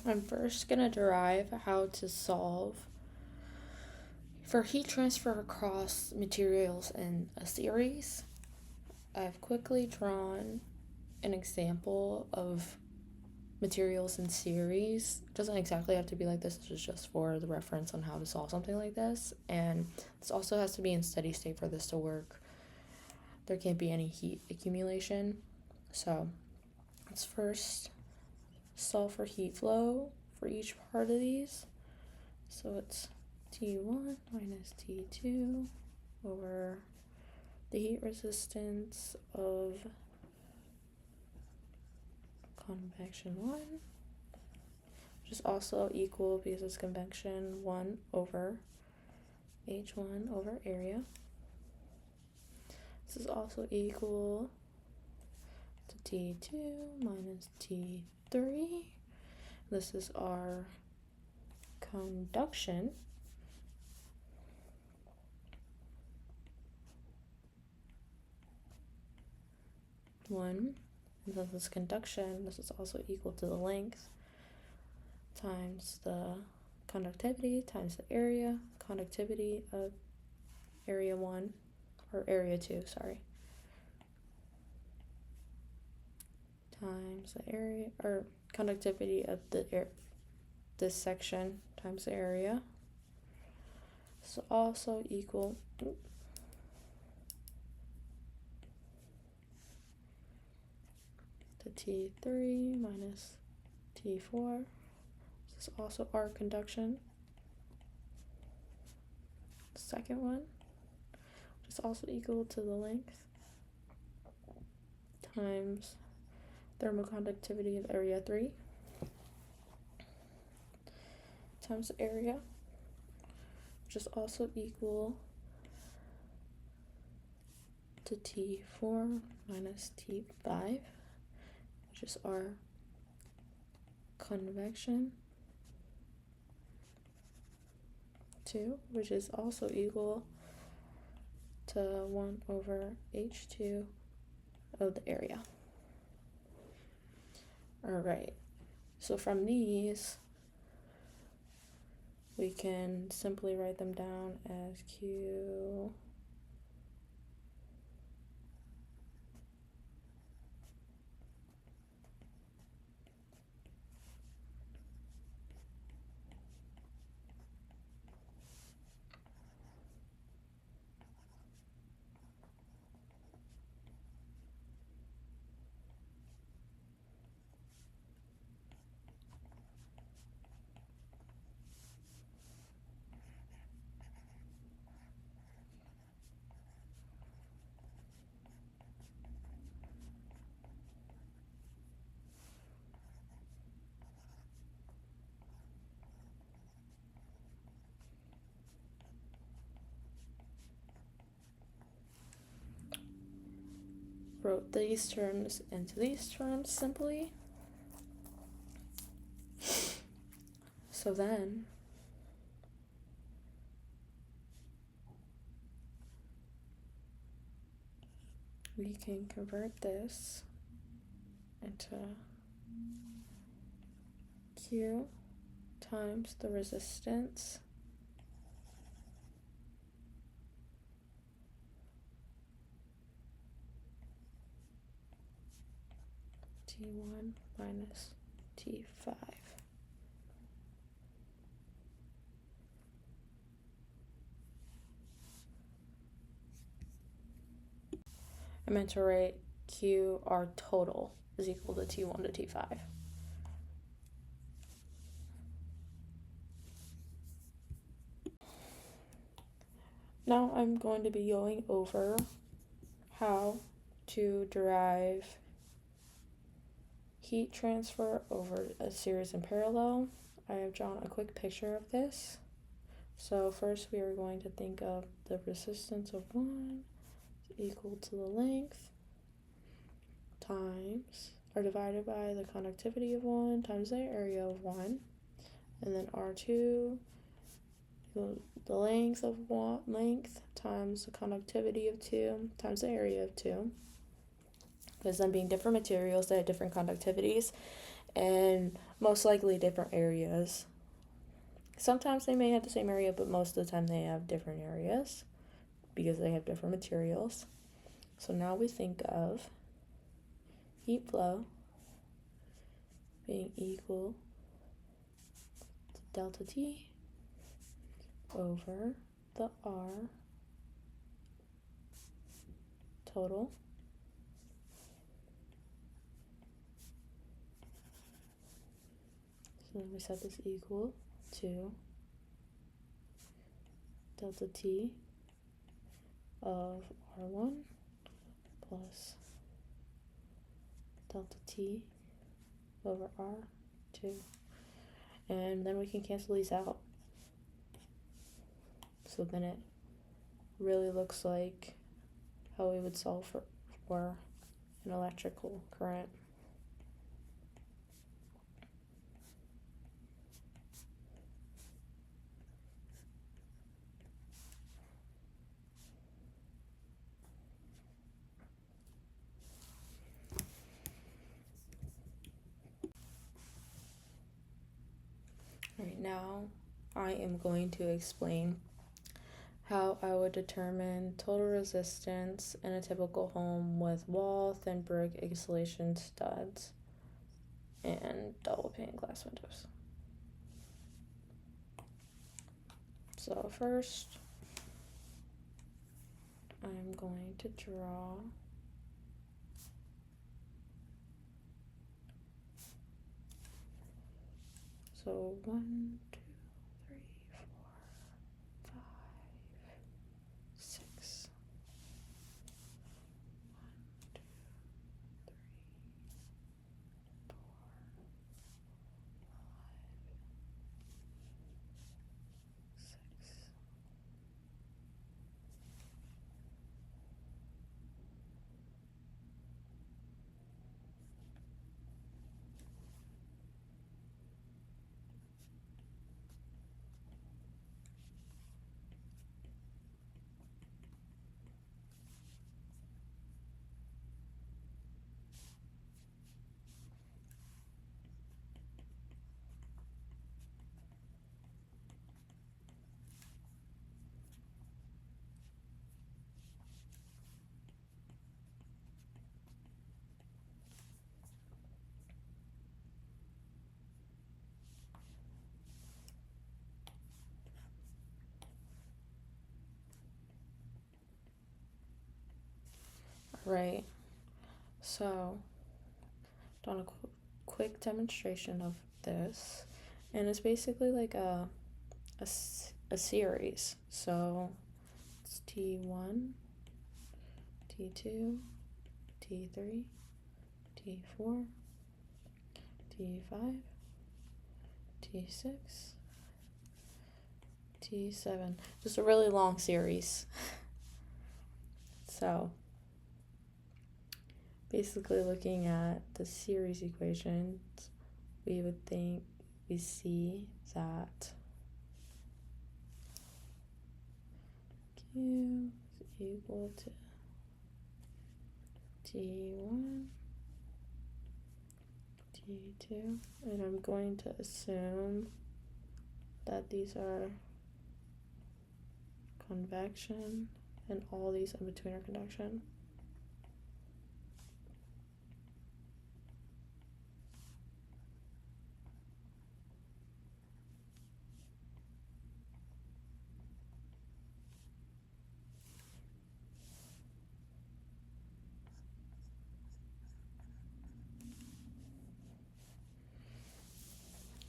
I'm first going to derive how to solve for heat transfer across materials in a series. I've quickly drawn an example of materials in series. It doesn't exactly have to be like this, it's just for the reference on how to solve something like this. And this also has to be in steady state for this to work. There can't be any heat accumulation. So let's first solve for heat flow for each part of these. So it's T1 minus T2 over the heat resistance of convection 1, which is also equal, because it's convection, 1 over H1 over area. This is also equal to T2 minus T3. This is our conduction. One, and then this conduction, this is also equal to the length times the conductivity times the area, conductivity of area 1, or area 2, sorry, times the area, or conductivity of this section times the area. So also equal to T3 minus T4. This is also our conduction. The second one, which is also equal to the length times thermoconductivity of area 3 times the area, which is also equal to T4 minus T5, which is our convection 2, which is also equal to 1 over H2 of the area. Alright, so from these, we can simply write them down as Q wrote these terms into these terms simply. So then we can convert this into Q times the resistance T1 minus T5. I meant to write Q, our total, is equal to T1 to T5. Now I'm going to be going over how to derive heat transfer over a series in parallel. I have drawn a quick picture of this. So first we are going to think of the resistance of 1 equal to the length times, or divided by the conductivity of 1 times the area of 1, and then R2, the length of 1 length times the conductivity of 2 times the area of 2, because them being different materials, they have different conductivities, and most likely different areas. Sometimes they may have the same area, but most of the time they have different areas because they have different materials. So now we think of heat flow being equal to delta T over the R total so then we set this equal to delta T of R1 plus delta T over R2, and then we can cancel these out. So then it really looks like how we would solve for an electrical current. Right now, I am going to explain how I would determine total resistance in a typical home with wall, thin brick, insulation studs, and double pane glass windows. So first, I'm going to draw so 1, 2, 3, 4, 5, 6. 1, 2, 3, 4, 5, 6. Right, so done a quick demonstration of this, and it's basically like a series. So it's T1, T2, T3, T4, T5, T6, T7. Just a really long series. So basically looking at the series equations, we see that Q is equal to T1, T2, and I'm going to assume that these are convection and all these in between are conduction.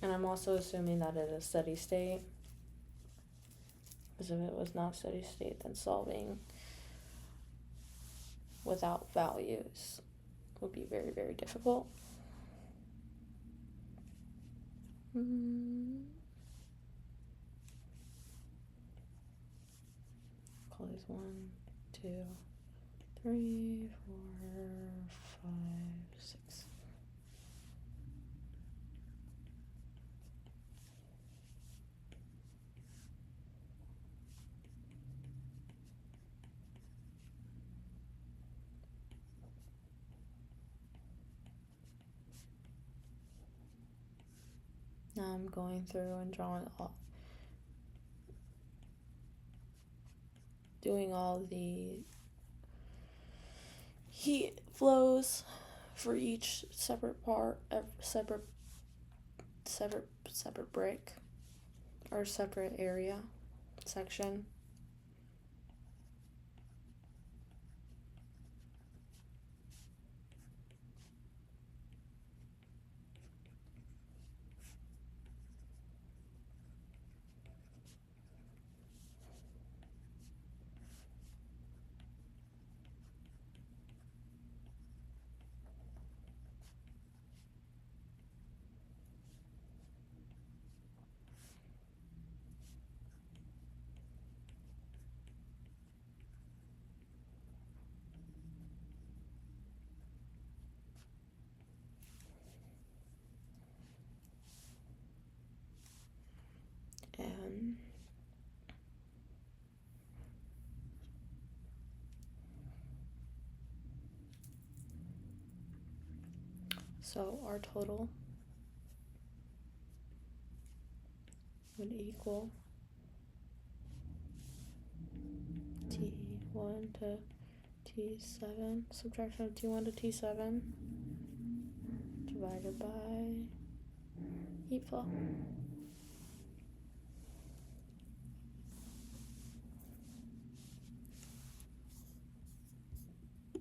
And I'm also assuming that it is steady state, because if it was not steady state, then solving without values would be very, very difficult. Call these 1, 2, 3, 4, 5, 6. Now I'm going through and doing all the heat flows for each separate part, separate brick or separate area section. And so our total would equal T1 to T7, subtraction of T1 to T7 divided by heat flow.